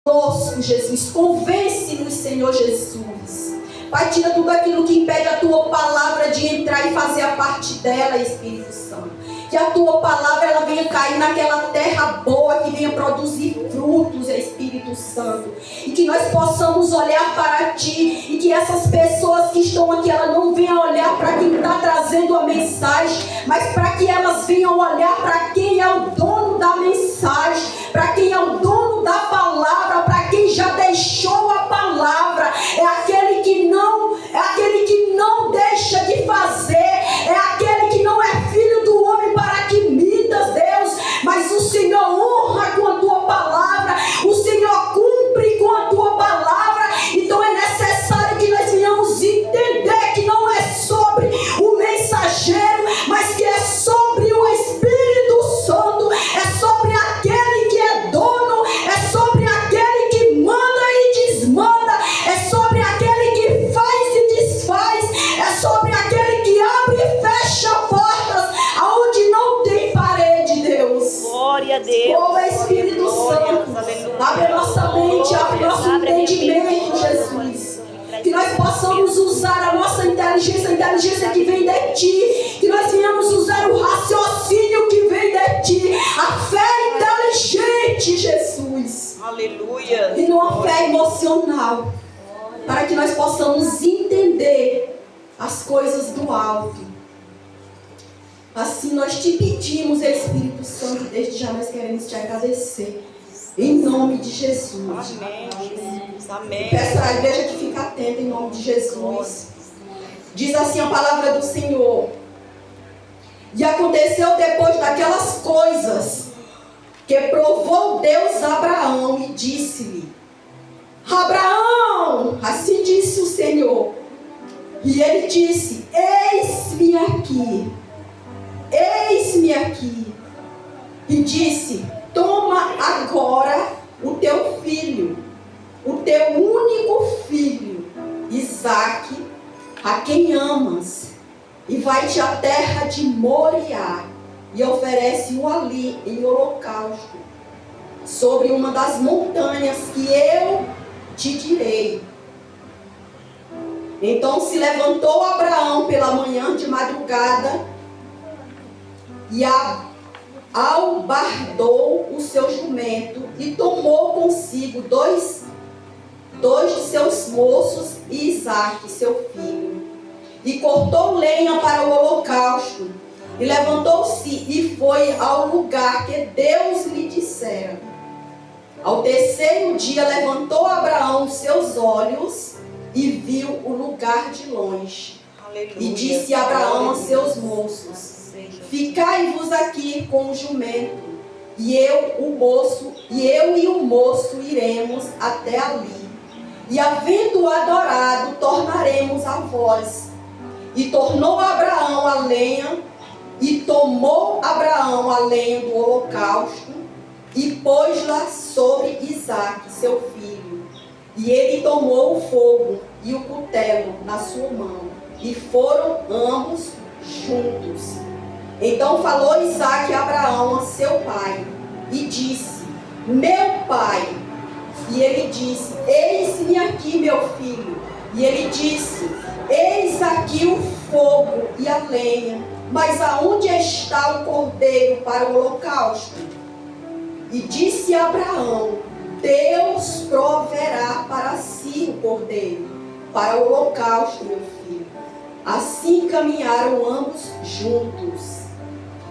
conosco, Jesus. Convence-nos, Senhor Jesus. Pai, tira tudo aquilo que impede a tua palavra de entrar e fazer a parte dela, Espírito Santo. Que a tua palavra ela venha cair naquela terra boa, que venha produzir frutos, Espírito Santo. E que nós possamos olhar para ti. E que essas pessoas que estão aqui, elas não venham olhar para quem está trazendo a mensagem, mas para que elas venham olhar para quem é o dono da mensagem, para quem é o dono da palavra, para quem já deixou a palavra. É aquele que não deixa de fazer, é aquele que não é filho do homem para que imitas, Deus, mas o Senhor honra com a tua palavra, o Senhor cumpre com a tua palavra. Então é necessário que nós venhamos entender que não é sobre o mensageiro, mas que é sobre o Espírito Santo, é sobre aquele que é dono, é sobre aquele que manda e desmanda, é sobre aquele que faz e desfaz, é sobre aquele que abre e fecha portas aonde não tem parede, Deus. Glória a Deus. Oh, Espírito Santo, abre a nossa mente, abre o nosso entendimento, Jesus. Que nós possamos usar a nossa inteligência, a inteligência que vem de ti. Que nós venhamos usar o raciocínio que vem de ti. A fé inteligente, Jesus. Aleluia. E não a fé emocional. Para que nós possamos entender as coisas do alto. Assim nós te pedimos, Espírito Santo, desde já nós queremos te agradecer. Em nome de Jesus. Amém, Jesus. Amém. Peço à igreja que fique atenta em nome de Jesus. Diz assim a palavra do Senhor. E aconteceu depois daquelas coisas, que provou Deus a Abraão e disse-lhe: Abraão, assim disse o Senhor. E ele disse: Eis-me aqui. Eis-me aqui. E disse: Toma agora o teu filho, o teu único filho, Isaque, a quem amas, e vai-te à terra de Moriá, e oferece-o ali em holocausto, sobre uma das montanhas que eu te direi. Então se levantou Abraão pela manhã de madrugada, e albardou o seu jumento, e tomou consigo dois de seus moços e Isaque, seu filho, e cortou lenha para o holocausto, e levantou-se e foi ao lugar que Deus lhe dissera. Ao terceiro dia levantou Abraão seus olhos e viu o lugar de longe. Aleluia. E disse Abraão a seus moços: Ficai-vos aqui com o jumento, e eu e o moço iremos até ali, e havendo adorado, tornaremos a vós. E tornou Abraão a lenha, e tomou Abraão a lenha do holocausto, e pôs-la sobre Isaque, seu filho. E ele tomou o fogo e o cutelo na sua mão, e foram ambos juntos. Então falou Isaque a Abraão, a seu pai, e disse: Meu pai. E ele disse: Eis-me aqui, meu filho. E ele disse: Eis aqui o fogo e a lenha, mas aonde está o cordeiro para o holocausto? E disse Abraão: Deus proverá para si o cordeiro para o holocausto, meu filho. Assim caminharam ambos juntos.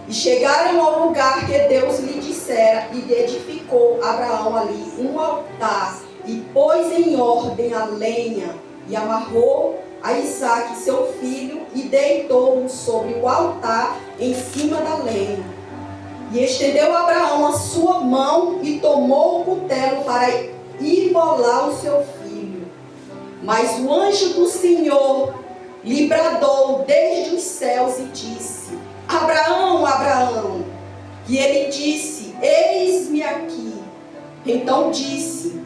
E chegaram ao lugar que Deus lhe dissera, e edificou Abraão ali um altar, e pôs em ordem a lenha, e amarrou a Isaque, seu filho, e deitou-o sobre o altar em cima da lenha. E estendeu Abraão a sua mão, e tomou o cutelo para imolar o seu filho. Mas o anjo do Senhor lhe bradou desde os céus e disse: Abraão, Abraão. E ele disse: Eis-me aqui. Então disse: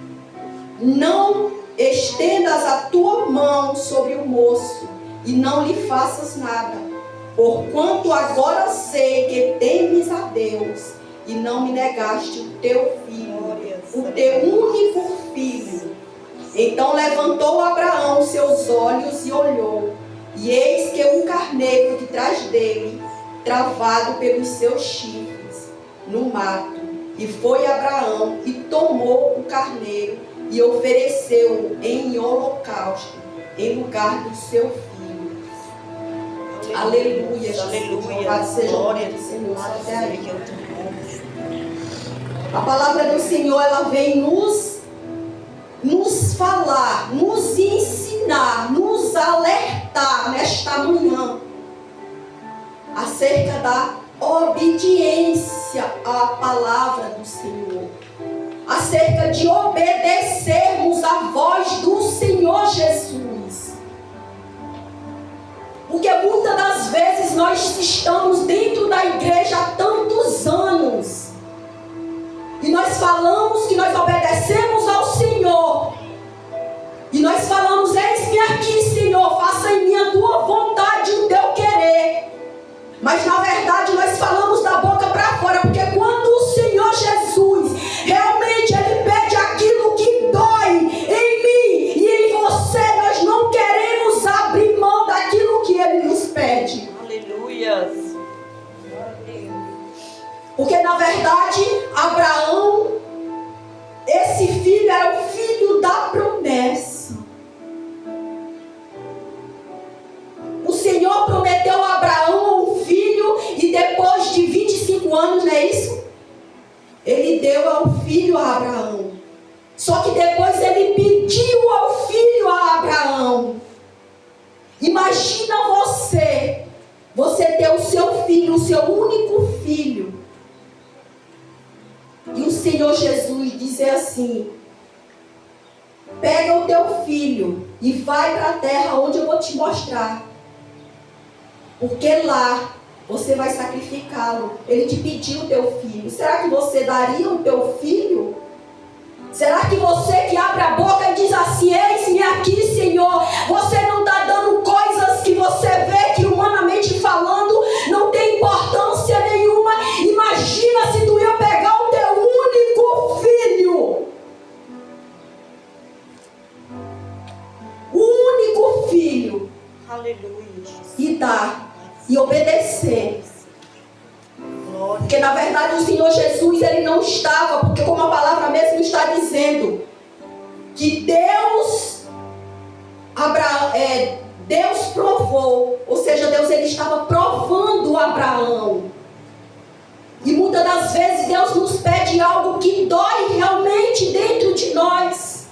Não estendas a tua mão sobre o moço, e não lhe faças nada, porquanto agora sei que temes a Deus, e não me negaste o teu filho, o teu único filho. Então levantou Abraão seus olhos e olhou, e eis que um carneiro de trás dele, travado pelos seus chifres, no mato. E foi Abraão e tomou o carneiro e ofereceu-o em holocausto, em lugar do seu filho. Aleluia, Jesus. Louvado seja o nome do Senhor. Até aí. A palavra do Senhor, ela vem nos falar, nos ensinar, nos alertar nesta manhã acerca da obediência à palavra do Senhor, acerca de obedecermos à voz do Senhor Jesus. Porque muitas das vezes nós estamos dentro da igreja há tantos anos e nós falamos que nós obedecemos ao Senhor, e nós falamos: eis-me aqui, Senhor, faça em mim a tua vontade, o teu querer. Mas na verdade nós falamos da boca para fora, porque quando o Senhor Jesus realmente Ele pede aquilo que dói em mim e em você, nós não queremos abrir mão daquilo que Ele nos pede. Aleluia. Porque na verdade Abraão, esse filho era o filho da promessa. O Senhor prometeu a Abraão um filho, e depois de 25 anos, não é isso? Ele deu ao filho a Abraão. Só que depois ele pediu ao filho a Abraão. Imagina você ter o seu filho, o seu único filho, e o Senhor Jesus dizer assim: pega o teu filho e vai para a terra onde eu vou te mostrar, porque lá você vai sacrificá-lo. Ele te pediu o teu filho. Será que você daria o teu filho? Será que você que abre a boca e diz assim: eis-me aqui, Senhor, você não está dando coisas que você vê que humanamente falando não tem importância nenhuma? Imagina se tu ia pegar o teu único filho, o único filho, Aleluia. e dar e obedecer. Porque na verdade o Senhor Jesus, Ele não estava, porque como a palavra mesmo está dizendo, que Deus provou, ou seja, Deus ele estava provando Abraão. E muitas das vezes Deus nos pede algo que dói realmente dentro de nós.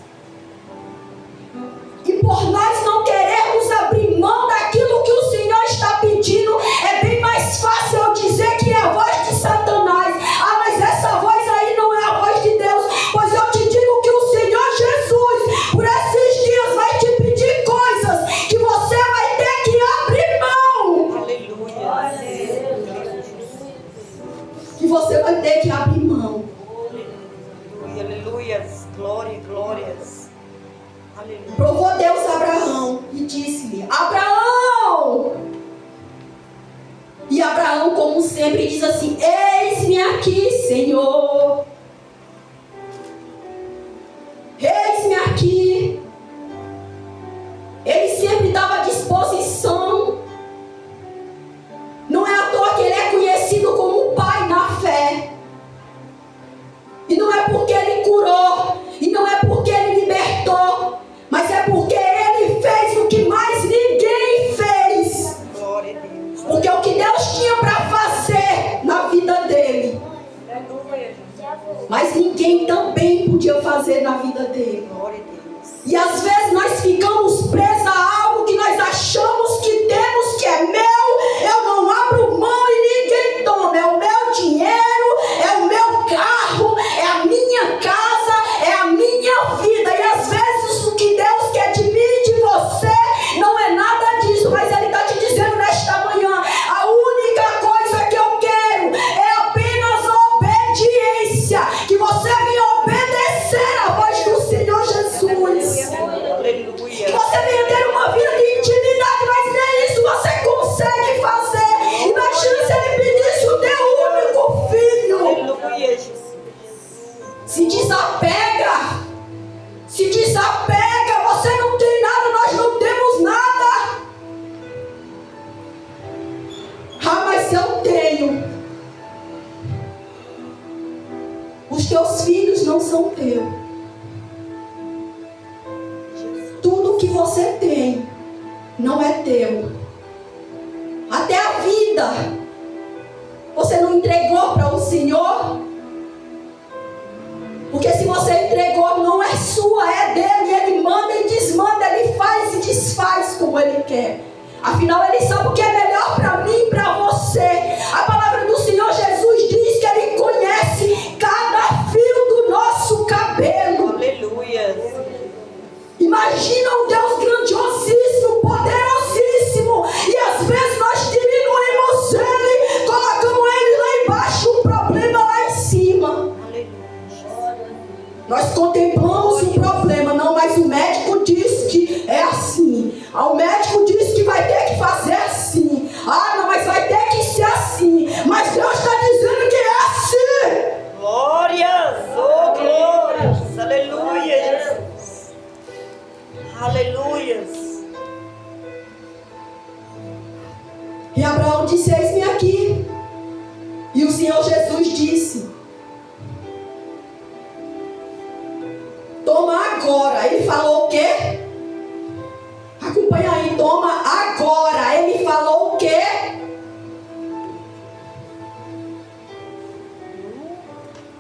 E por nós não querermos abrir mão daquilo que o Senhor está pedindo, é bem mais fácil eu dizer que é a voz de Satanás. Ah, mas essa voz aí não é a voz de Deus. Pois eu te digo que o Senhor Jesus, por esses dias, vai te pedir coisas que você vai ter que abrir mão. Aleluia. Que você vai ter que abrir mão. Aleluia. Aleluia. Glória, glórias. Aleluia. Provou Deus a Abraão e disse-lhe: Abraão! E Abraão, como sempre, diz assim: eis-me aqui, Senhor. Eis-me aqui. Ele sempre estava à disposição. Não é à toa que ele é conhecido como um pai na fé. E não é porque ele curou, e não é porque ele libertou, mas é porque ele fez o que mais ninguém fez. Glória a Deus. Porque o que Deus tinha para fazer na vida dele, mas ninguém também podia fazer na vida dele. Glória a Deus. E às vezes nós ficamos presos a algo que nós achamos que temos, que é meu, eu não abro mão e ninguém toma. É o meu dinheiro, é o meu carro, é a minha casa, é a minha vida. E às vezes o que Deus quer de mim e de você não é nada disso, mas Ele está te dizendo nesta manhã: a única coisa que eu quero é apenas a obediência, que você venha obedecer a voz do Senhor Jesus. Aleluia. Que você venha são teus. Tudo que você tem não é teu. Até a vida você não entregou para o Senhor. Porque se você entregou, não é sua, é dele. Ele manda e desmanda, ele faz e desfaz como ele quer. Afinal, ele sabe o que é melhor para mim e para você. A palavra do Senhor Jesus diz que ele conhece cada fio do nosso cabelo. Aleluia. Imagina um Deus grandiosíssimo, poderosíssimo. E às vezes nós diminuímos ele, colocamos ele lá embaixo, o problema lá em cima. Nós contemplamos o problema, não, mas o médico diz que é assim. O médico diz que vai ter que fazer assim. Ah, não, mas vai ter que ser assim. Mas Deus está dizendo que é assim. Glórias, oh glórias, aleluia, Jesus. Aleluias. E Abraão disse: eis-me aqui. E o Senhor Jesus disse: toma agora. Ele falou o quê? Acompanha aí, toma agora. Ele falou o quê?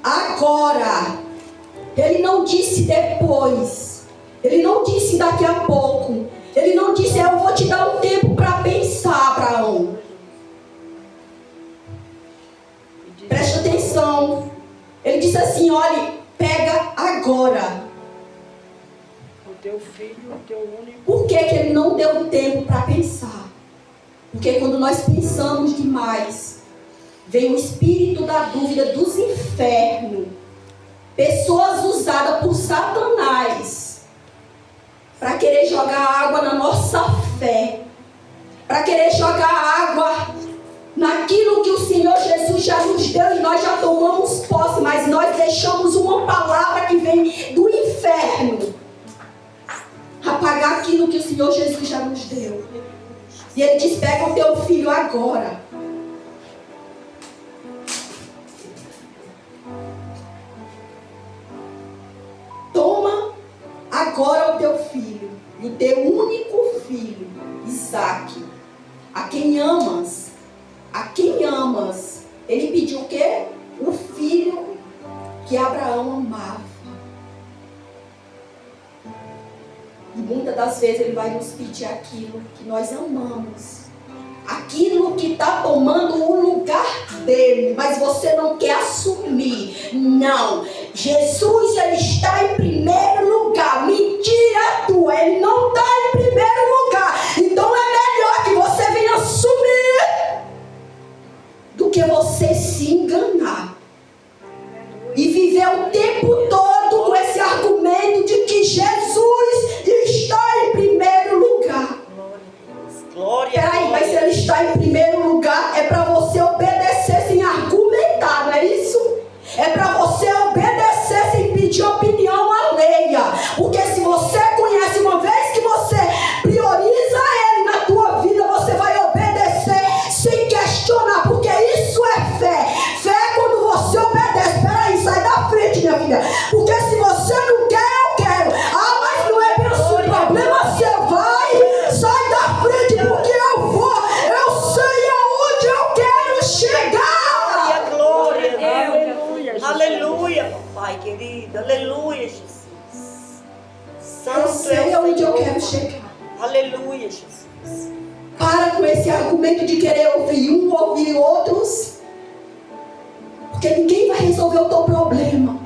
Agora. Ele não disse depois. Ele não disse daqui a pouco. Ele não disse: eu vou te dar um tempo para pensar, Abraão. Preste atenção. Ele disse assim: olhe, pega agora. O teu filho, o teu único. Por que que ele não deu tempo para pensar? Porque quando nós pensamos demais, vem o espírito da dúvida dos infernos. Pessoas usadas por Satanás para querer jogar água na nossa fé, para querer jogar água naquilo que o Senhor Jesus já nos deu e nós já tomamos posse, mas nós deixamos uma palavra que vem do inferno apagar aquilo que o Senhor Jesus já nos deu. E ele diz: pega o teu filho agora. Toma agora o teu filho, o teu único filho, Isaque, a quem amas. A quem amas. Ele pediu o quê? O filho que Abraão amava. E muitas das vezes ele vai nos pedir aquilo que nós amamos. Aquilo que está tomando o lugar dele, mas você não quer assumir. Não, Jesus, ele está em primeiro lugar. Mentira tua, ele não está em primeiro lugar. Então é melhor que você venha assumir do que você se enganar e viver o tempo todo com esse argumento de que Jesus está em primeiro lugar. Glória. Peraí, mas se ele está em primeiro lugar, é para você obedecer sem argumentar, não é isso? É para você obedecer sem pedir opinião alheia. Porque se você conhece, uma vez que você prioriza ele na tua vida, você vai obedecer sem questionar, porque isso é fé. Fé é quando você obedece. Peraí, sai da frente, minha filha. Porque se você não quer, eu quero. Ah, mas não é bem assim o problema. Você vai, sai da frente, porque eu vou. Eu sei aonde eu quero chegar. Glória, aleluia, aleluia, Pai querido, aleluia, Jesus. Eu sei aonde eu quero chegar. Aleluia, Jesus. Para com esse argumento de querer ouvir um, ouvir outros. Porque ninguém vai resolver o teu problema.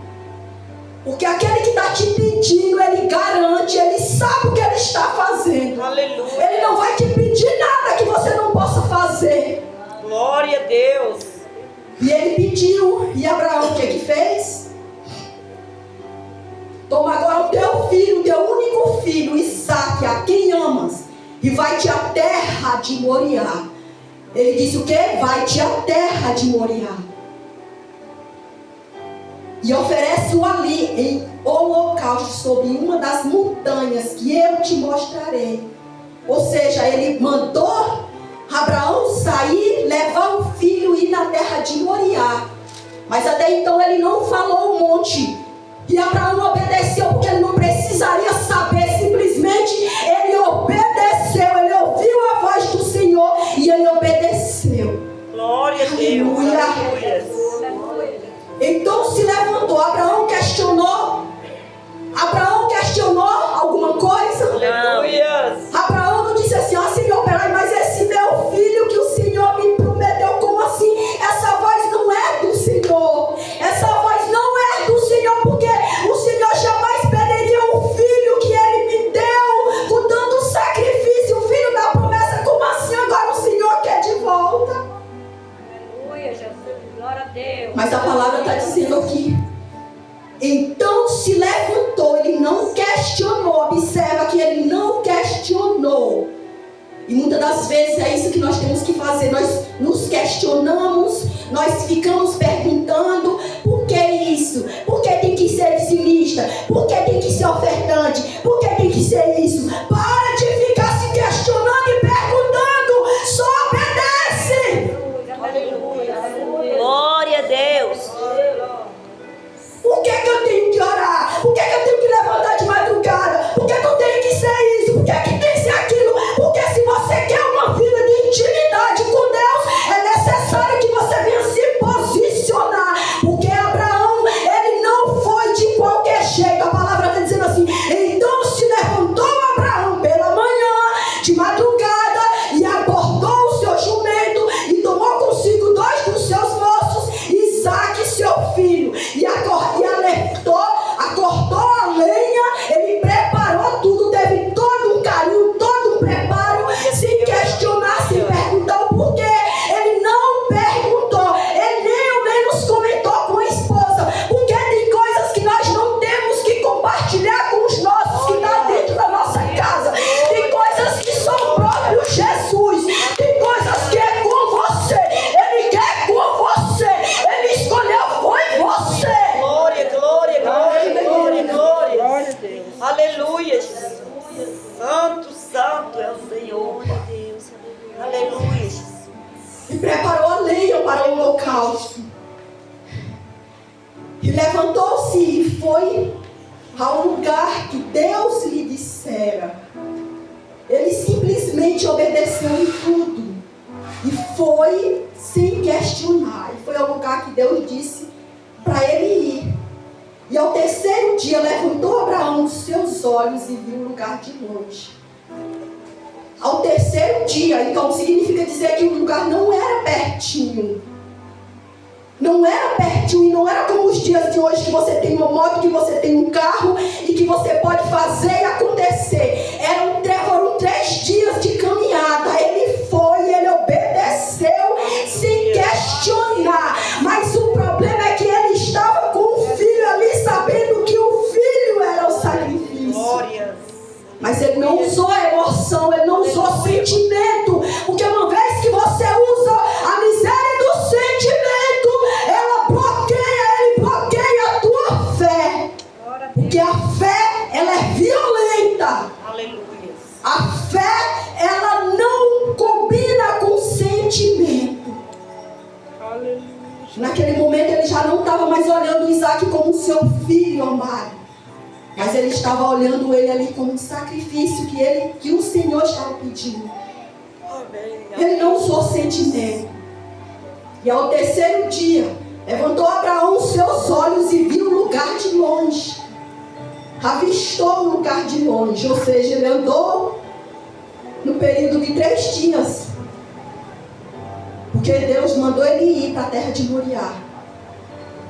Porque aquele que está te pedindo, ele garante, ele sabe o que ele está fazendo. Aleluia. Ele não vai te pedir nada que você não possa fazer. Glória a Deus. E ele pediu. E Abraão o que fez? Toma agora o teu filho, o teu único filho, Isaque, a quem amas, e vai-te à terra de Moriá. Ele disse o quê? Vai-te à terra de Moriá. E oferece-o ali em holocausto sobre uma das montanhas que eu te mostrarei. Ou seja, ele mandou Abraão sair, levar o filho e ir na terra de Moriá. Mas até então ele não falou o monte E Abraão obedeceu porque ele não precisaria saber, simplesmente ele obedeceu, ele ouviu a voz do Senhor e ele obedeceu. Glória a Deus. Aleluia. Então se levantou. Abraão questionou alguma coisa? Aleluia. Abraão não disse assim: ó Senhor, peraí, mas esse meu filho que o Senhor me prometeu, como assim? Essa voz não é do Senhor. Essa voz não é do Senhor, porque o Senhor jamais perderia um filho que Ele me deu com tanto sacrifício, o filho da promessa. Como assim agora o Senhor quer de volta? Aleluia, Jesus, glória a Deus. Mas a palavra está dizendo aqui. Então se levantou, ele não questionou. Observa que ele não questionou. E muitas das vezes é isso que nós temos que fazer. Nós nos questionamos, nós ficamos perguntando: por que isso? Por que tem que ser dizimista? Por que tem que ser ofertante? Por que tem que ser isso? Para de ficar se questionando e perguntando. Só obedece. Aleluia. Glória a Deus. Por que eu tenho que orar? Por que eu tenho que levantar de madrugada? Por que eu tenho que ser isso? Por que tem que ser aquilo? Porque se você quer uma vida de intimidade com Deus, é necessário que você venha se posicionar. Porque Abraão, ele não foi de qualquer jeito. A palavra está dizendo assim: então se levantou Abraão pela manhã, de madrugada, e abordou o seu jumento, e tomou consigo 2 dos seus moços, Isaque, seu filho, e acortou a lenha. Ele preparou tudo, teve todo um carinho, todo um preparo, sem questionar, sem perguntar o porquê. Ele não perguntou, ele nem ao menos comentou com a esposa, porque tem coisas que nós não temos que compartilhar com os nossos que estão dentro da nossa casa. Tem coisas que são próprio Jesus, tem coisas que é com você. Ele quer com você, ele escolheu, foi você. Glória, glória, glória, glória, glória. Glória a Deus. Aleluia, Jesus. Santo, santo é o Senhor. Aleluia, Jesus. E preparou a lenha para o holocausto. E levantou-se e foi ao lugar que Deus lhe dissera. Ele simplesmente obedeceu em tudo. E foi sem questionar. E foi ao lugar que Deus disse para ele ir. E ao terceiro dia levantou Abraão os seus olhos e viu o lugar de longe. Ao terceiro dia, então significa dizer que o lugar não era pertinho. Não era pertinho e não era como os dias de hoje, que você tem uma moto, que você tem um carro e que você pode fazer e acontecer. Foram 3 dias de caminhada. Ele foi, ele obedeceu sem questionar. Mas o problema é que ele estava com o filho ali, sabendo que o filho era o sacrifício. Glória. Mas ele não usou a emoção, ele não usou o sentimento. Porque uma vez que você usa a miséria do sentimento, ela bloqueia a tua fé. Porque a fé, ela é violenta. Aleluia. A fé, ela não combina com sentimento. Aleluia. Naquele momento ele já não estava mais olhando Isaque como seu filho amado. Mas ele estava olhando ele ali como um sacrifício que o Senhor estava pedindo. Amém. Ele não usou sentimento. E ao terceiro dia, levantou Abraão os seus olhos e viu o lugar de longe. Avistou o lugar de longe. Ou seja, ele andou no período de 3 dias. Porque Deus mandou ele ir para a terra de Moriá.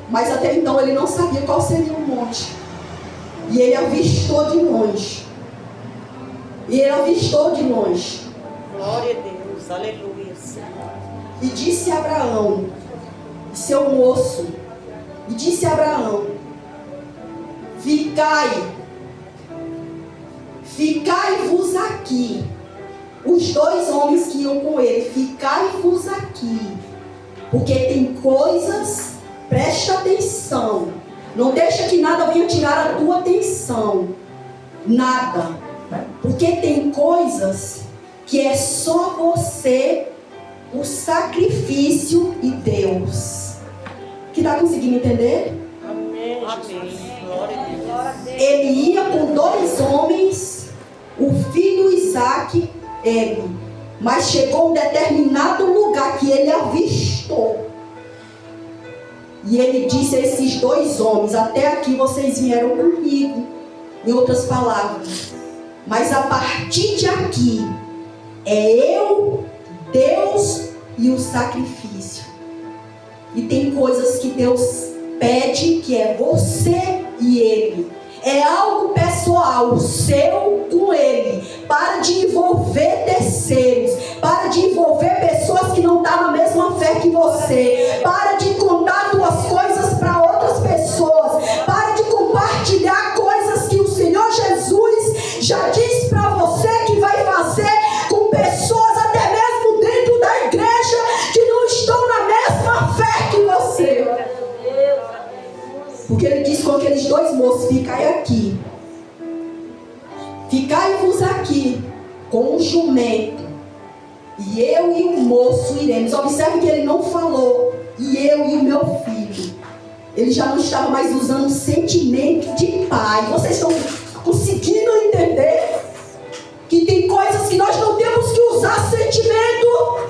Mas até então ele não sabia qual seria o monte. E ele avistou de longe. Glória a Deus. Aleluia. E disse a Abraão, seu moço, e disse a Abraão: ficai-vos aqui. Os 2 homens que iam com ele: ficai-vos aqui, porque tem coisas, presta atenção, não deixa que nada venha tirar a tua atenção, nada, porque tem coisas que é só você, o sacrifício e Deus. Que está conseguindo entender? Amém. Amém. Ele ia com 2 homens, o filho Isaque, ele. Mas chegou a um determinado lugar que ele avistou. E ele disse a esses 2 homens: até aqui vocês vieram comigo. Em outras palavras, mas a partir de aqui é eu, Deus e o sacrifício. E tem coisas que Deus pede que é você e Ele. É algo pessoal, seu com Ele. Para de envolver terceiros. Para de envolver pessoas que não estão na mesma fé que você. Para de contar tuas coisas para outras pessoas. Para de compartilhar coisas que o Senhor Jesus já disse para você que vai fazer com pessoas até mesmo dentro da igreja que não estão na mesma fé que você. Porque ele disse com aqueles 2 moços: ficai aqui, ficai-vos aqui com o jumento, e eu e o moço iremos. Observe que ele não falou e eu e o meu filho. Ele já não estava mais usando sentimento de pai. Vocês estão conseguindo entender que tem coisas que nós não temos que usar sentimento?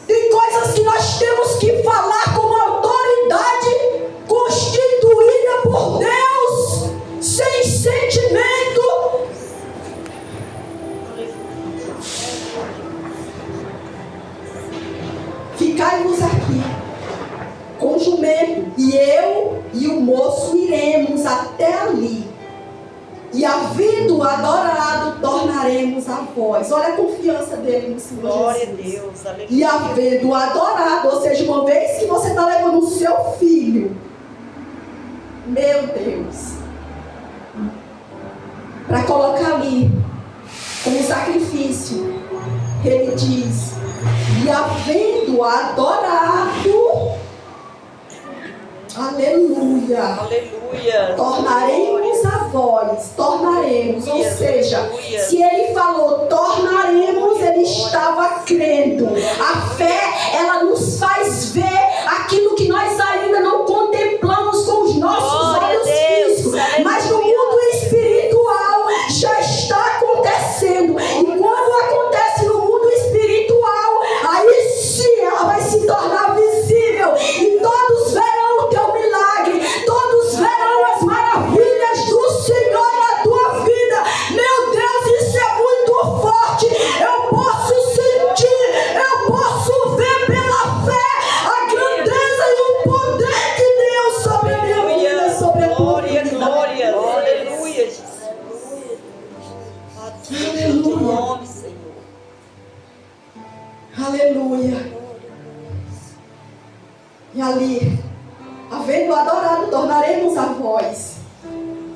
Tem coisas que nós temos que falar como autoridade constituída por Deus, sem sentimento. Ficai-vos aqui com o jumento, e eu e o moço iremos até ali, e havendo adorado, tornaremos a vós. Olha a confiança dele no Senhor. Glória Jesus. a Deus, aleluia. E havendo adorado, ou seja, uma vez que você está levando o seu filho, meu Deus, para colocar ali como sacrifício, ele diz: e havendo adorado, aleluia, Aleluia. tornaremos a vós, tornaremos, ou seja, Aleluia. se ele falou tornaremos, ele estava crendo. A fé, ela nos faz ver aquilo que nós ainda não contemplamos com os nossos Glória a olhos Deus. físicos, Aleluia. mas no mundo espiritual já está acontecendo. E quando acontece no mundo espiritual, aí sim ela vai se tornar visível, e todos verão o teu milagre, todos verão as maravilhas do Senhor na tua vida. Meu Deus, isso é muito forte. Eu posso sentir, eu posso ver pela fé a grandeza e o poder de Deus sobre a minha vida e sobre a tua Glória, vida. glória. Aleluia, Jesus. Atinge o teu nome, Senhor. Aleluia. E ali, havendo adorado, tornaremos a voz.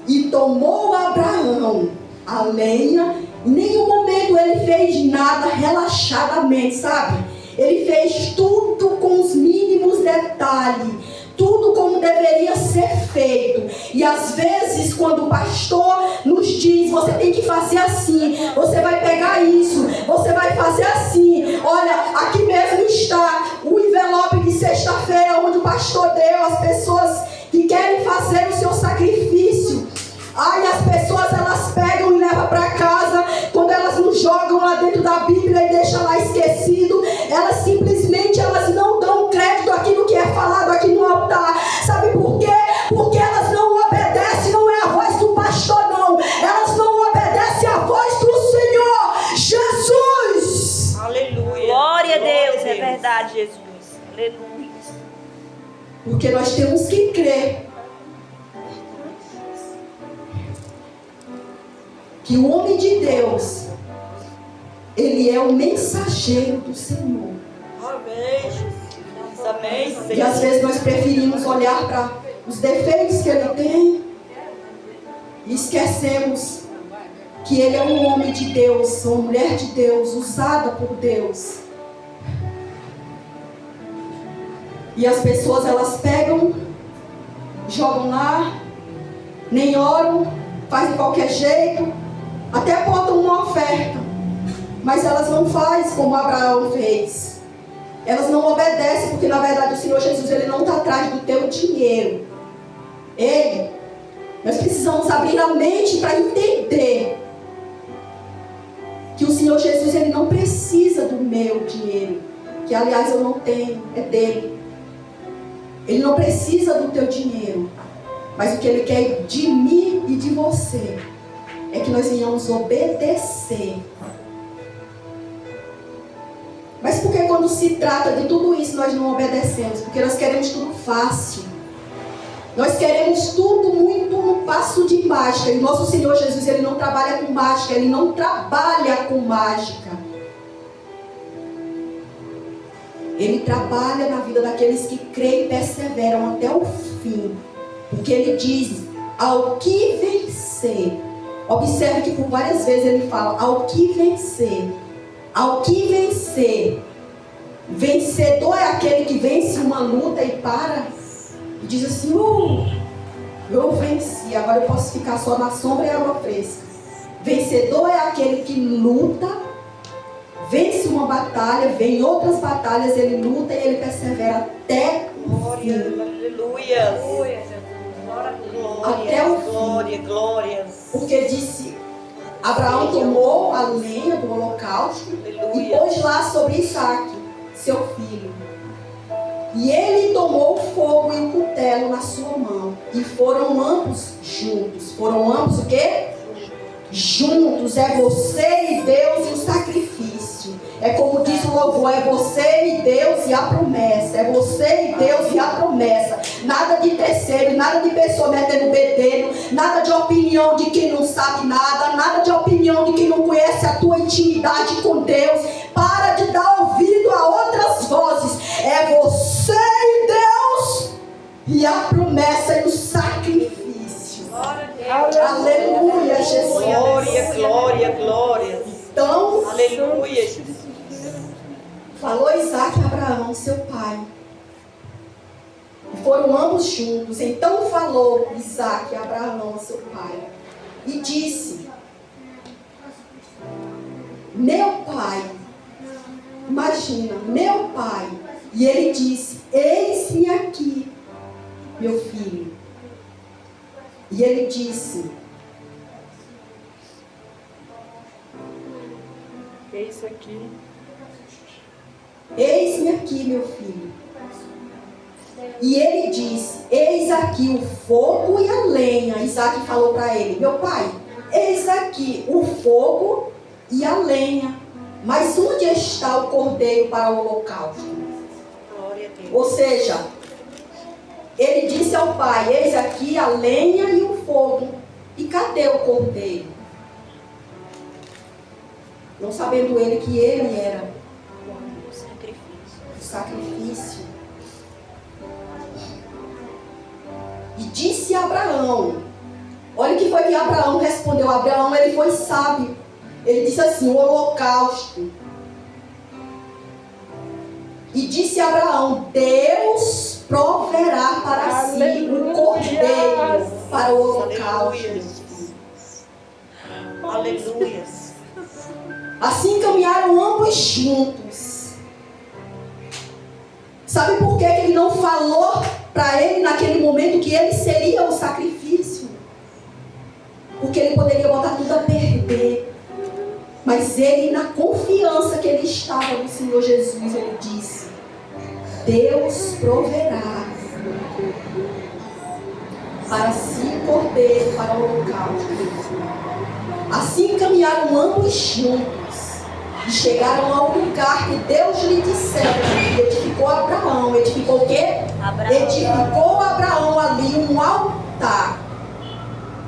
E tomou Abraão a lenha. Em nenhum momento ele fez nada relaxadamente, sabe? Ele fez tudo com os mínimos detalhes, tudo como deveria ser feito. E às vezes, quando o pastor nos diz: você tem que fazer assim, você vai pegar isso, você vai fazer assim. Olha, aqui mesmo está o envelope de sexta-feira, onde o pastor deu às pessoas que querem fazer o seu sacrifício. Ai, as pessoas, elas pegam e levam para casa. Quando elas não jogam lá dentro da Bíblia e deixam lá esquecido, elas simplesmente não dão crédito àquilo que é falado aqui no altar. Sabe por quê? Porque elas não obedecem, não é a voz do pastor, não. Elas não obedecem a voz do Senhor Jesus. Aleluia. Glória a Deus, Glória é verdade, Jesus. Aleluia. Porque nós temos que crer que o homem de Deus, ele é o mensageiro do Senhor. Amém, Jesus. Amém, Senhor. E às vezes nós preferimos olhar para os defeitos que ele tem e esquecemos que ele é um homem de Deus, uma mulher de Deus, usada por Deus. E as pessoas, elas pegam, jogam lá, nem oram, fazem de qualquer jeito, até botam uma oferta, mas elas não fazem como Abraão fez. Elas não obedecem, porque na verdade o Senhor Jesus, ele não está atrás do teu dinheiro. Ele Nós precisamos abrir a mente para entender que o Senhor Jesus, Ele não precisa do meu dinheiro, que aliás eu não tenho, é dele. Ele não precisa do teu dinheiro, mas o que Ele quer de mim e de você é que nós venhamos obedecer. Mas por que quando se trata de tudo isso nós não obedecemos? Porque nós queremos tudo fácil. Nós queremos tudo muito no passo de mágica. E o nosso Senhor Jesus, Ele não trabalha com mágica. Ele não trabalha com mágica. Ele trabalha na vida daqueles que creem e perseveram até o fim. Porque Ele diz, ao que vencer. Observe que por várias vezes Ele fala, ao que vencer. Ao que vencer. Vencedor é aquele que vence uma luta e para e diz assim, eu venci, agora eu posso ficar só na sombra e água fresca. Vencedor é aquele que luta, vence uma batalha, vem outras batalhas, ele luta e ele persevera até o fim. Aleluia. Até o fim. Glória, glória. Porque disse, Abraão tomou a lenha do holocausto e pôs lá sobre Isaque, seu filho. E ele tomou o fogo e o cutelo na sua mão. E foram ambos juntos. Foram ambos o quê? Juntos. É você e Deus e o sacrifício. É como diz o louvor, é você e Deus e a promessa. É você e Deus e a promessa. Nada de terceiro, nada de pessoa metendo bedelho, nada de opinião de quem não sabe nada, nada de opinião de quem não conhece a tua intimidade com Deus. Para de dar ouvido a outras vozes. É você e Deus e a promessa e o sacrifício. Aleluia, Jesus. Glória, glória, glória. Então, Aleluia, Jesus. Falou Isaque a Abraão, seu pai. E foram ambos juntos. Então falou Isaque a Abraão, seu pai. E disse, meu pai, imagina, meu pai. E ele disse, eis-me aqui, meu filho. E ele disse, Eis aqui. eis-me aqui, meu filho. E ele disse, eis aqui o fogo e a lenha. Isaque falou para ele, meu pai, eis aqui o fogo e a lenha. Mas onde está o cordeiro para o holocausto? Glória a Deus. Ou seja, ele disse ao pai, eis aqui a lenha e o fogo. E cadê o cordeiro? Não sabendo ele que ele era o sacrifício. E disse a Abraão, olha o que foi que Abraão respondeu. Abraão, ele foi sábio. Ele disse assim, o holocausto. E disse a Abraão, Deus proverá para si um cordeiro para o holocausto. Aleluia. Assim caminharam ambos juntos. Sabe por que ele não falou para ele naquele momento que ele seria o sacrifício? Porque ele poderia botar tudo a perder. Mas ele, na confiança que ele estava no Senhor Jesus, ele disse, Deus proverá para si cordeiro para o holocausto. Assim caminharam ambos juntos e chegaram ao lugar que Deus lhe dissera. Edificou Abraão. Edificou o quê? Edificou Abraão ali um altar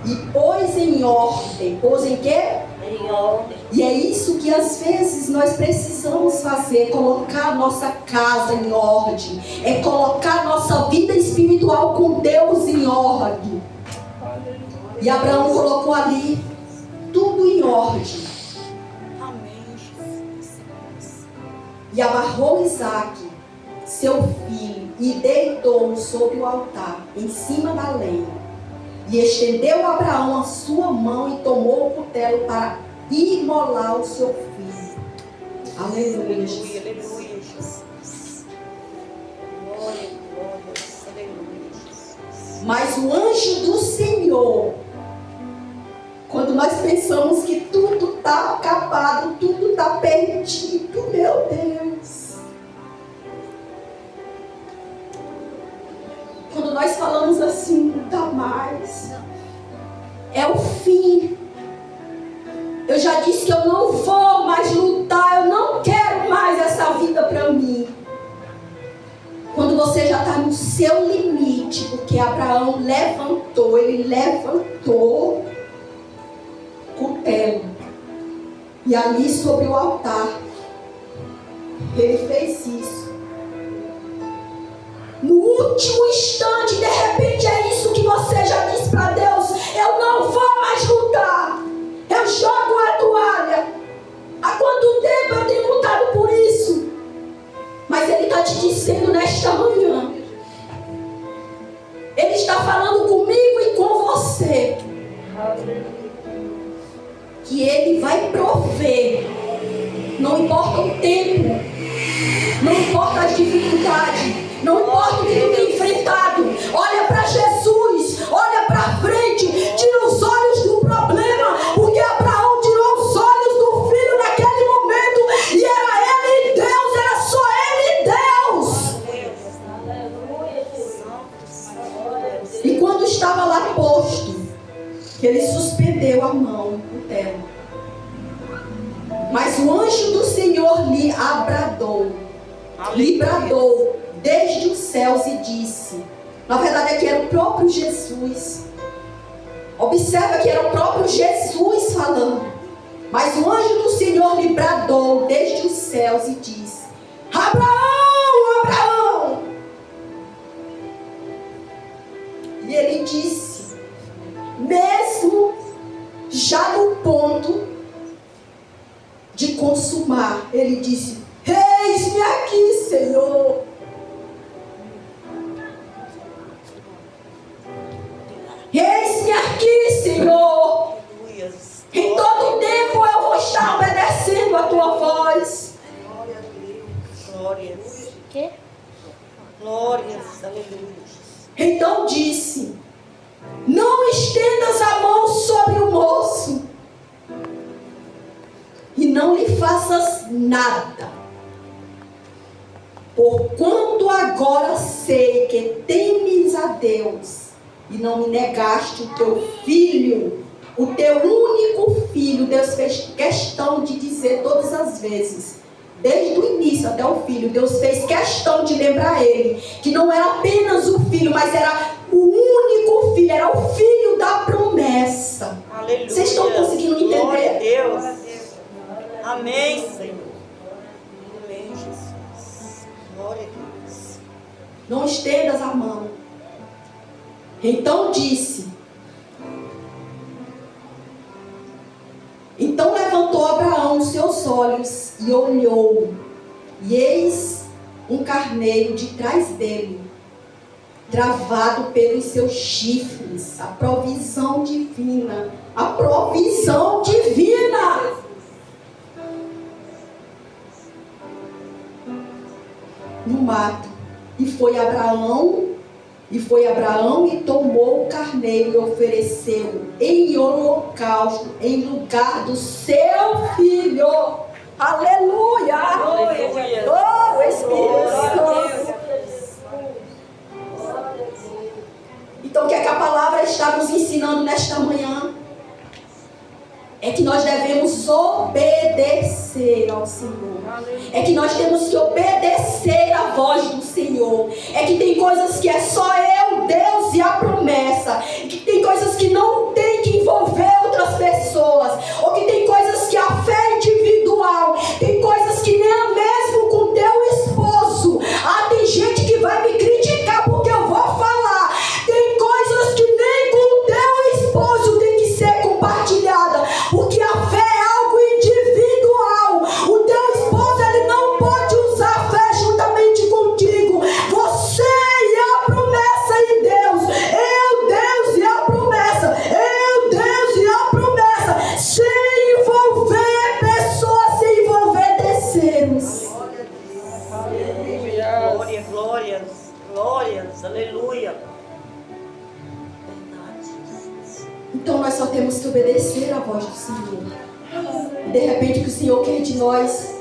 e pôs em ordem. Pôs em quê? Em ordem. E é isso que às vezes nós precisamos fazer, colocar nossa casa em ordem, é colocar nossa vida espiritual com Deus em ordem. E Abraão colocou ali tudo em ordem. Amém, Jesus. E amarrou Isaque, seu filho, e deitou-o sobre o altar, em cima da lenha. E estendeu Abraão a sua mão e tomou o cutelo para imolar o seu filho. Aleluia, Jesus. Aleluia, Jesus. Glória, glória. Aleluia, Jesus. Mas o anjo do Senhor, quando nós pensamos que tudo está acabado, tudo está perdido, meu Deus. Quando nós falamos assim, não dá mais, é o fim. Eu já disse que eu não vou mais lutar, eu não quero mais essa vida para mim. Quando você já está no seu limite, porque Abraão levantou, ele levantou cutelo. E ali sobre o altar, ele fez isso. No último instante, de repente é isso que você já disse para Deus: eu não vou mais lutar, eu jogo a toalha. Há quanto tempo eu tenho lutado por isso? Mas Ele está te dizendo nesta manhã, Ele está falando comigo e com você, que Ele vai prover. Não importa o tempo, não importa a dificuldade, não importa o que tu tem enfrentado. Olha para Jesus, olha para frente, tira os olhos do problema, porque Abraão tirou os olhos do filho naquele momento, e era ele Deus, era só ele Deus. E quando estava lá posto, ele suspendeu a mão no cutelo. Mas o anjo do Senhor lhe bradou desde os céus e disse. Na verdade aqui era o próprio Jesus. Observa que era o próprio Jesus falando. Mas o anjo do Senhor lhe bradou desde os céus e disse: Abraão, Abraão. E ele disse, mesmo já no ponto de consumar, ele disse: eis-me aqui, Senhor. Eis-me aqui, Senhor. Em todo tempo eu vou estar obedecendo a tua voz. Glória a Deus. Glórias. Quê? Glórias. Aleluia. Então disse: não estendas a mão sobre o moço e não lhe faças nada, porquanto agora sei que temes a Deus e não me negaste o teu filho, o teu único filho. Deus fez questão de dizer todas as vezes, desde o início até o filho, Deus fez questão de lembrar ele que não era apenas o filho, mas era o único filho, era o filho da promessa. Aleluia. Vocês estão conseguindo entender? Glória a Deus. Amém, Senhor. Amém, Jesus. Glória a Deus. Não estendas a mão. Então disse. Então levantou Abraão os seus olhos e olhou, e eis um carneiro de trás dele, travado pelos seus chifres. A provisão divina. A provisão divina. No mato. E foi Abraão e tomou o carneiro e ofereceu em holocausto em lugar do seu filho. Aleluia! Aleluia. Oh, Espírito Santo! Então o que é que a palavra está nos ensinando nesta manhã? É que nós devemos obedecer ao Senhor. É que nós temos que obedecer à voz do Senhor. É que tem coisas que é só eu, Deus e a promessa. Que tem coisas que não tem que envolver outras pessoas. Ou que tem coisas que a fé é individual. Tem coisas que nem mesmo com teu esposo. Tem gente que vai me criticar porque eu vou falar. Tem coisas que nem com teu esposo tem que ser compartilhada. Porque a fé é algo individual. O teu esposo, ele não pode usar a fé juntamente contigo. Você e a promessa em Deus. Eu, Deus e a promessa. Eu, Deus e a promessa. obedecer à voz do Senhor. De repente o que o Senhor quer de nós,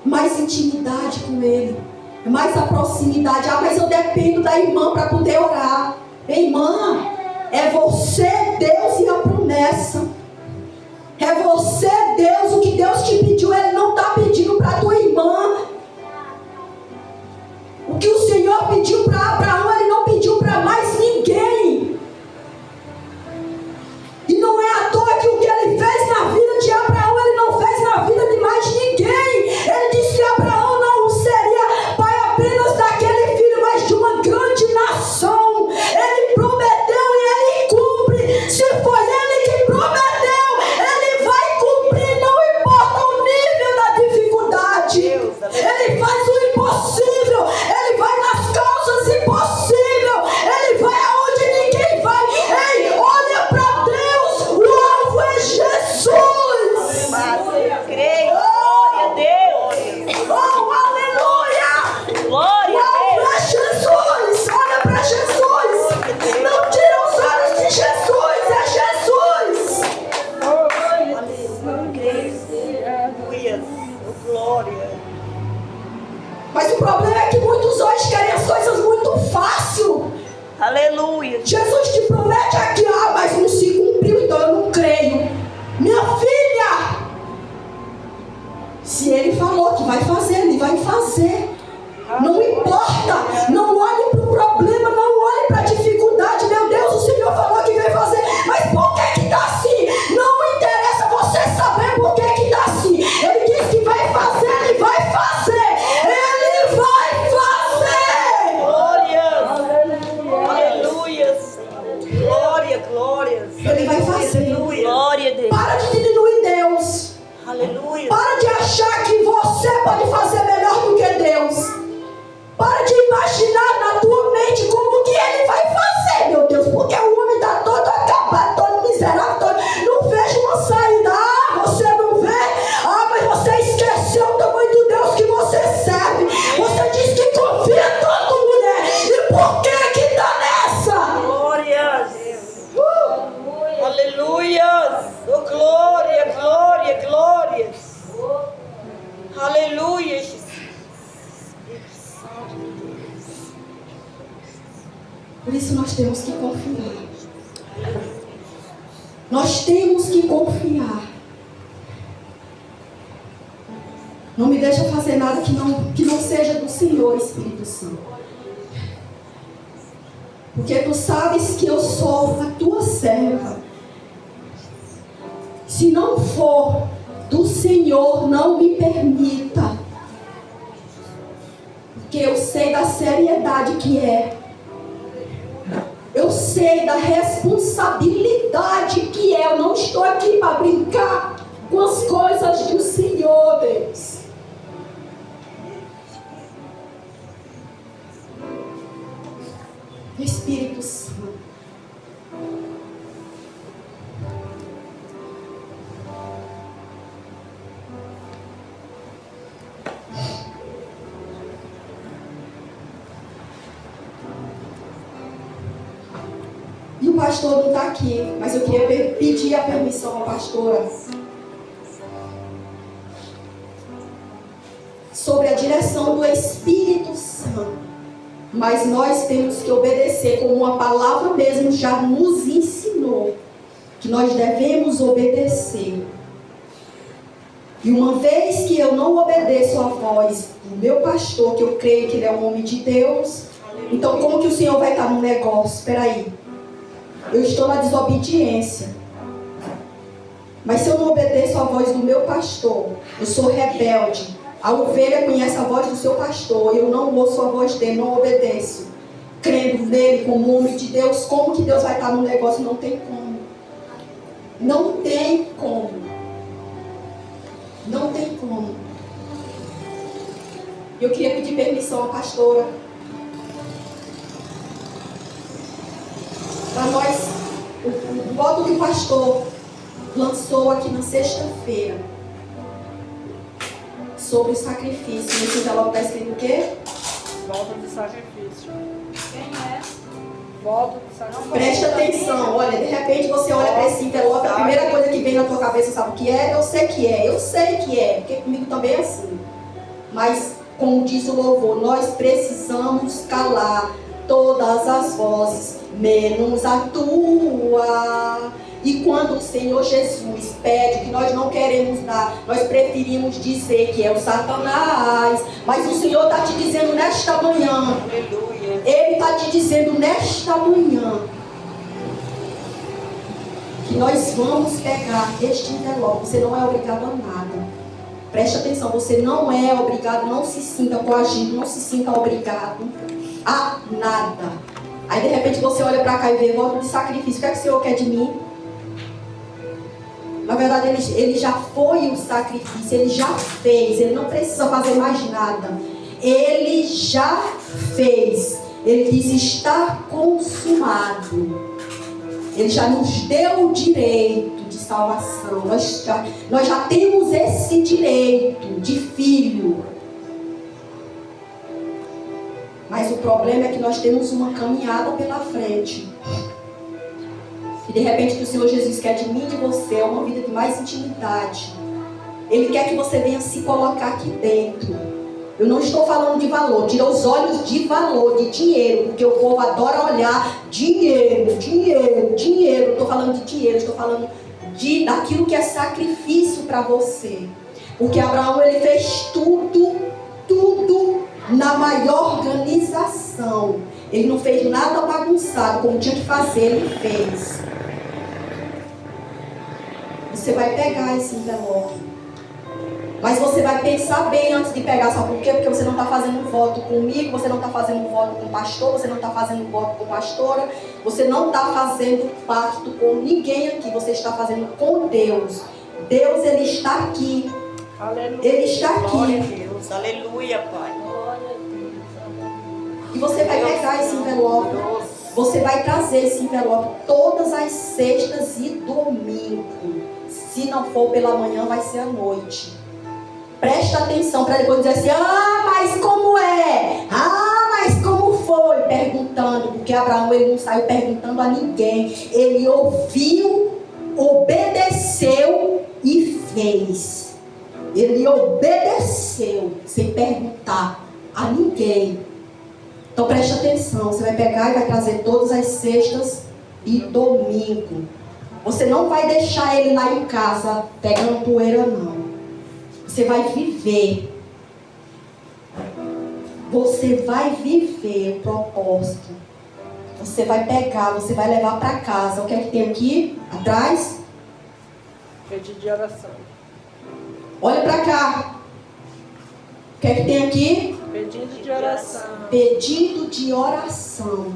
mais intimidade com Ele, mais a proximidade. Ah, mas eu dependo da irmã para poder orar. Irmã, é você, Deus e a promessa. É você, Deus. O que Deus te pediu, Ele não está pedindo para a tua irmã. O que o Senhor pediu para Abraão, Ele não pediu para mais ninguém. E não é à toa que o que Ele fez na vida de Abraão, Ele não fez na vida de mais ninguém. Ele disse que Abraão não seria pai apenas daquele filho, mas de uma grande nação. Ele prometeu e Ele cumpre. Se foi Ele que prometeu, Ele vai cumprir, não importa o nível da dificuldade. Ele faz o impossível. Ele vai nas causas impossíveis. Ele vai aonde ninguém vai. Ei, olha para Deus. O alvo é Jesus. Creio. Glória a Deus. Oh, aleluia. Glória O a alvo Deus. é Jesus. Olha para Jesus. Não tira os olhos de Jesus. É Jesus. Aleluia. Oh, glória. Mas o problema é que muitos hoje querem as coisas muito fácil. Aleluia. Jesus te promete aqui, mas não se cumpriu, então eu não creio. Minha filha, se Ele falou que vai fazer, Ele vai fazer. Não importa, não olhe para o problema, não olhe para a dificuldade. Meu Deus, o Senhor falou que vai fazer, mas por que está assim? Não interessa você saber por que está assim. Ele disse que vai fazer, Ele vai fazer. Ele vai fazer. Glória. Aleluia. Glória, glória. Ele vai fazer. Glória a Deus. Para de diminuir Deus. Aleluia. Para de achar que você pode fazer melhor do que Deus. Para de imaginar na tua mente como que Ele vai fazer, meu Deus. Porque o homem está todo acabado, todo miserável, todo... Não vejo uma saída. Ah, você não vê? Ah, mas você esqueceu o tamanho do Deus que você serve. Você diz que confia tanto, mulher. E por que está nessa? Glória a Deus. Aleluia. Oh, glória, glória, glória. Aleluia, Jesus. Por isso nós temos que confiar. Nós temos que confiar. Não me deixa fazer nada que não seja do Senhor, Espírito Santo. Porque tu sabes que eu sou a tua serva. Se não for do Senhor, não me permita. Porque eu sei da seriedade que é. Eu sei da responsabilidade que é. Eu não estou aqui para brincar com as coisas do Senhor, Deus. Espírito Santo. E o pastor não está aqui, mas eu queria pedir a permissão à pastora sobre a direção do Espírito Santo. Mas nós temos que obedecer, como a palavra mesmo já nos ensinou, que nós devemos obedecer. E uma vez que eu não obedeço à voz do meu pastor, que eu creio que ele é um homem de Deus, então como que o Senhor vai estar no negócio? Espera aí. Eu estou na desobediência. Mas se eu não obedeço à voz do meu pastor, eu sou rebelde. A ovelha conhece a voz do seu pastor. Eu não ouço a voz dele, não obedeço. Crendo nele como homem de Deus, como que Deus vai estar no negócio? Não tem como. Não tem como. Não tem como. Eu queria pedir permissão à pastora para nós, o voto que o pastor lançou aqui na sexta-feira sobre o sacrifício. Nesse envelope está escrito o quê? Volta de sacrifício. Quem é? voto do sacrifício. Preste atenção, olha, de repente você olha para esse envelope, a primeira coisa que vem na tua cabeça, sabe o que é? Eu sei que é, porque comigo também é assim. Mas, como diz o louvor, nós precisamos calar todas as vozes, menos a tua. E quando o Senhor Jesus pede que nós não queremos dar, nós preferimos dizer que é o Satanás. Mas o Senhor está te dizendo nesta manhã, Aleluia. Ele está te dizendo nesta manhã, que nós vamos pegar este envelope. Você não é obrigado a nada. Preste atenção, você não é obrigado, não se sinta coagido, não se sinta obrigado a nada. Aí de repente você olha para cá e vê voto de sacrifício. O que é que o Senhor quer de mim? Na verdade, ele já foi o sacrifício, ele já fez, ele não precisa fazer mais nada. Ele já fez. Ele diz, está consumado. Ele já nos deu o direito de salvação. Nós já temos esse direito de filho. Mas o problema é que nós temos uma caminhada pela frente. E de repente o que o Senhor Jesus quer de mim e de você é uma vida de mais intimidade. Ele quer que você venha se colocar aqui dentro. Eu não estou falando de valor, tira os olhos de valor, de dinheiro, porque o povo adora olhar dinheiro, dinheiro, dinheiro. Não estou falando de dinheiro, estou falando daquilo que é sacrifício para você. Porque Abraão, ele fez tudo na maior organização. Ele não fez nada bagunçado, como tinha que fazer, ele fez. Você vai pegar esse envelope. Mas você vai pensar bem antes de pegar, sabe por quê? Porque você não está fazendo voto comigo, você não está fazendo voto com o pastor, você não está fazendo voto com a pastora, você não está fazendo pacto com ninguém aqui, você está fazendo com Deus. Deus, ele está aqui. Aleluia. Ele está Glória a aqui. Deus. Aleluia, Pai. E você vai pegar esse envelope. Você vai trazer esse envelope todas as sextas e domingo. Se não for pela manhã, vai ser à noite. Presta atenção para depois dizer assim, mas como é? Mas como foi? Perguntando, porque Abraão, ele não saiu perguntando a ninguém. Ele ouviu, obedeceu e fez. Ele obedeceu sem perguntar a ninguém. Então preste atenção, você vai pegar e vai trazer todas as sextas e domingo. Você não vai deixar ele lá em casa pegando poeira, não. Você vai viver. Você vai viver o propósito. Você vai pegar, você vai levar para casa. O que é que tem aqui atrás? Pedido de oração. Olha para cá. O que é que tem aqui? Pedido de oração. Pedido de oração.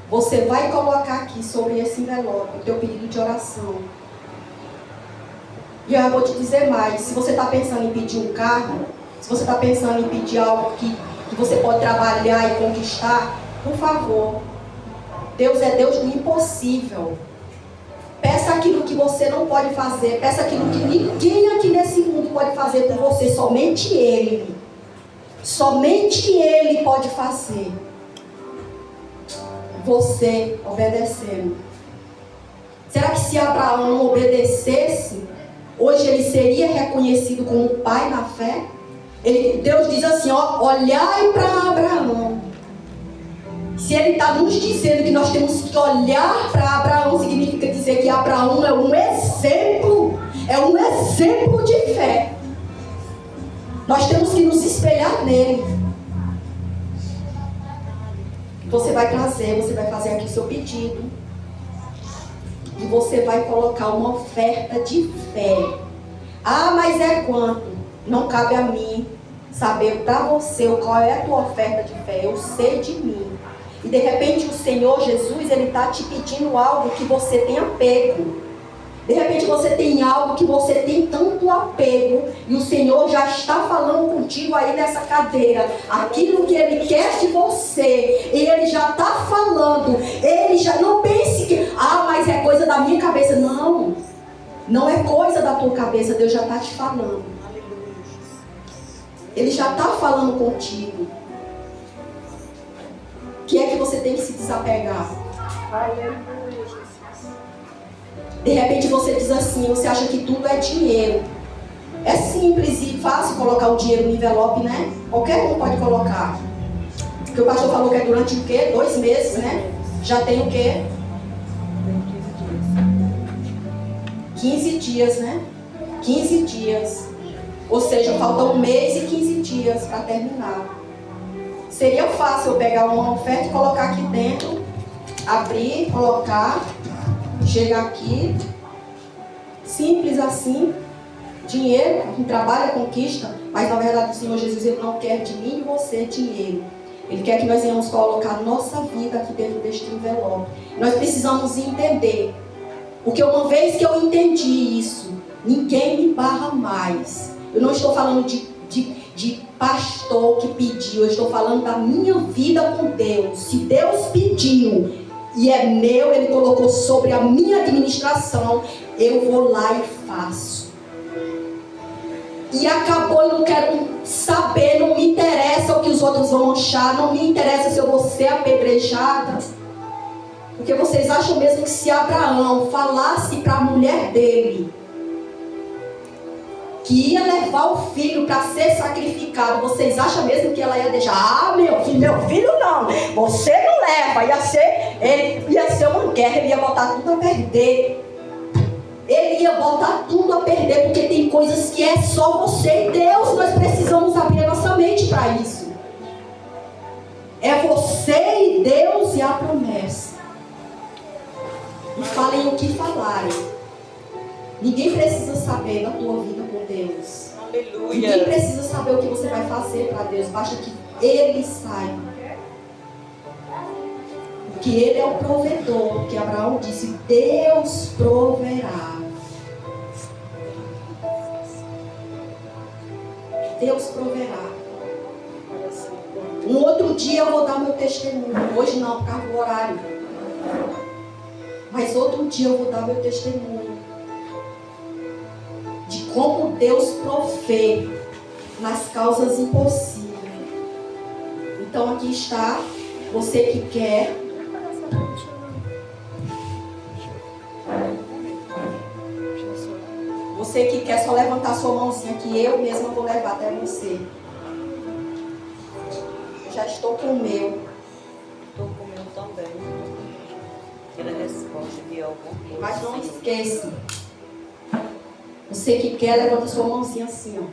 Você vai colocar aqui sobre esse envelope o teu pedido de oração. E eu vou te dizer mais. Se você está pensando em pedir um carro, se você está pensando em pedir algo que você pode trabalhar e conquistar, por favor. Deus é Deus do impossível. Peça aquilo que você não pode fazer. Peça aquilo que ninguém aqui nesse mundo pode fazer por você. Somente Ele. Somente Ele pode fazer. Você obedecendo. Será que se Abraão não obedecesse, hoje ele seria reconhecido como pai na fé? Deus diz assim, olhai para Abraão. Se ele está nos dizendo que nós temos que olhar para Abraão, significa dizer que Abraão é um exemplo de fé. Nós temos que nos espelhar nele. Você vai trazer, você vai fazer aqui o seu pedido. E você vai colocar uma oferta de fé. Mas é quanto? Não cabe a mim saber para você qual é a tua oferta de fé. Eu sei de mim. E de repente o Senhor Jesus, ele está te pedindo algo que você tem apego. De repente você tem algo que você tem tanto apego e o Senhor já está falando contigo aí nessa cadeira. Aquilo que Ele quer de você, Ele já está falando. Ele já não pense que, mas é coisa da minha cabeça. Não, não é coisa da tua cabeça, Deus já está te falando. Ele já está falando contigo. que é que você tem que se desapegar? Aleluia, Jesus. De repente você diz assim, você acha que tudo é dinheiro. É simples e fácil colocar o dinheiro no envelope, né? Qualquer um pode colocar. Porque o pastor falou que é durante o quê? 2 meses, né? Já tem o quê? Tem 15 dias, né? 15 dias. Ou seja, faltam 1 mês e 15 dias para terminar. Seria fácil eu pegar uma oferta e colocar aqui dentro, abrir, colocar, chegar aqui, simples assim, dinheiro, quem trabalha conquista, mas na verdade o Senhor Jesus ele não quer de mim e você dinheiro. Ele quer que nós venhamos colocar nossa vida aqui dentro deste envelope. Nós precisamos entender, porque uma vez que eu entendi isso, ninguém me barra mais. Eu não estou falando de pastor que pediu, eu estou falando da minha vida com Deus. Se Deus pediu e é meu, Ele colocou sobre a minha administração, eu vou lá e faço. E acabou, eu não quero saber, não me interessa o que os outros vão achar, não me interessa se eu vou ser apedrejada. Porque vocês acham mesmo que se Abraão falasse para a mulher dele que ia levar o filho para ser sacrificado, vocês acham mesmo que ela ia deixar? Ah, meu filho não, você não leva, ia ser uma guerra, ele ia botar tudo a perder. Ele ia botar tudo a perder, porque tem coisas que é só você e Deus. Nós precisamos abrir a nossa mente para isso. É você e Deus e a promessa. E falem o que falarem. Ninguém precisa saber da tua vida com Deus. Aleluia. Ninguém precisa saber o que você vai fazer para Deus. Basta que Ele saiba. Porque Ele é o provedor. Que Abraão disse, Deus proverá. Deus proverá. Um outro dia eu vou dar meu testemunho. Hoje não, por causa do horário. Mas outro dia eu vou dar meu testemunho. De como Deus provê nas causas impossíveis. Então aqui está. Você que quer. Você que quer só levantar sua mãozinha, que eu mesma vou levar até você. Já estou com o meu. Estou com o meu também. Quero a resposta de alguma coisa. Mas não esqueça. Você que quer, levanta sua mãozinha assim, ó.